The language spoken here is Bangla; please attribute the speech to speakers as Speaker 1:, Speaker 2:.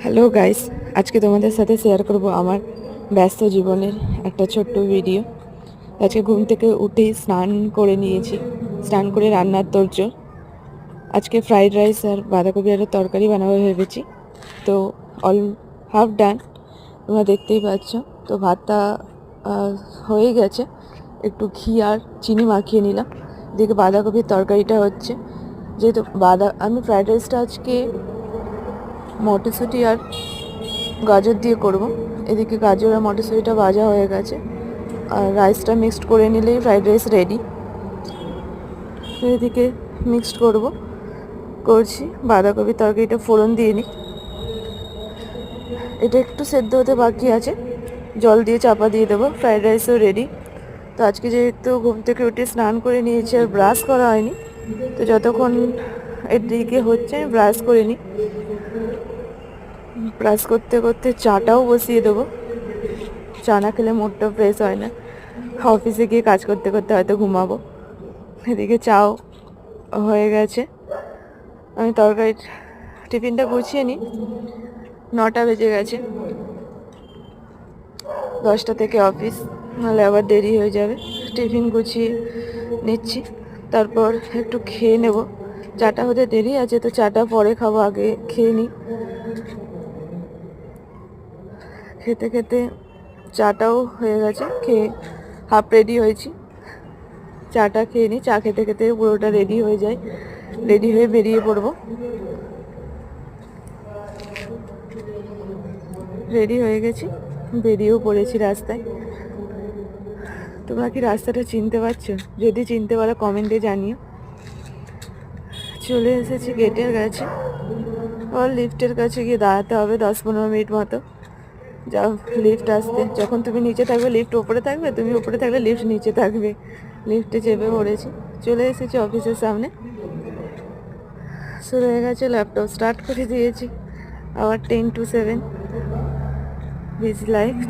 Speaker 1: হ্যালো গাইস, আজকে তোমাদের সাথে শেয়ার করব আমার ব্যস্ত জীবনের একটা ছোট্ট ভিডিও। আজকে ঘুম থেকে উঠেই স্নান করে নিয়েছি, স্নান করে রান্নার তোড়জোড়। আজকে ফ্রাইড রাইস আর বাঁধাকপি আলুর তরকারি বানাবো ভেবেছি। তো অল হাফ ডান, তোমরা দেখতেই পাচ্ছ। তো ভাতটা হয়ে গেছে, একটু ঘি আর চিনি মাখিয়ে নিলাম। এদিকে বাঁধাকপির তরকারিটা হচ্ছে। যেহেতু আমি ফ্রাইড রাইসটা আজকে মটরশুঁটি আর গাজর দিয়ে করব। এদিকে গাজর আর মটরশুঁটিটা ভাজা হয়ে গেছে, আর রাইসটা মিক্সড করে নিলেই ফ্রাইড রাইস রেডি। এদিকে মিক্সড করছি। বাঁধাকপির তরকারিটা ফোড়ন দিয়ে নিই। এটা একটু সেদ্ধ হতে বাকি আছে, জল দিয়ে চাপা দিয়ে দেবো। ফ্রাইড রাইসও রেডি। তো আজকে যেহেতু ঘুম থেকে উঠে স্নান করে নিয়েছি আর ব্রাশ করা হয়নি, তো যতক্ষণ এর দিকে হচ্ছে আমি ব্রাশ করে নিই। ব্রাশ করতে করতে চাটাও বসিয়ে দেবো। চা না খেলে মুডটা ফ্রেশ হয় না। অফিসে গিয়ে কাজ করতে করতে হয়তো ঘুমাবো। এদিকে চাও হয়ে গেছে। আমি তরকারির টিফিনটা গুছিয়ে নিই। 9টা বেজে গেছে, 10টা থেকে অফিস, নাহলে আবার দেরি হয়ে যাবে। টিফিন গুছিয়ে নিচ্ছি, তারপর একটু খেয়ে নেব। চাটা হতে দেরি আছে, তো চাটা পরে খাবো, আগে খেয়ে নিই। খেতে খেতে চাটাও হয়ে গেছে, খেয়ে হাফ রেডি হয়েছি। চাটা খেয়ে নিই, চা খেতে খেতে পুরোটা রেডি হয়ে যায়। রেডি হয়ে বেরিয়ে পড়বো। রেডি হয়ে গেছি, বেরিয়েও পড়েছি রাস্তায়। তোমরা কি রাস্তাটা চিনতে পারছো? যদি চিনতে পারো কমেন্টে জানিও। চলে এসেছি গেটের কাছে। আর লিফটের কাছে গিয়ে দাঁড়াতে হবে 10-15 মিনিট মতো। যাও, লিফট আসতে। যখন তুমি নিচে থাকবে লিফট ওপরে থাকবে, তুমি ওপরে থাকলে লিফট নিচে থাকবে। লিফটে চেপে পড়েছি, চলে এসেছি অফিসের সামনে। শুরু হয়ে গেছে, ল্যাপটপ স্টার্ট করে দিয়েছি। আবার 10 to 7 বিজি লাইফ।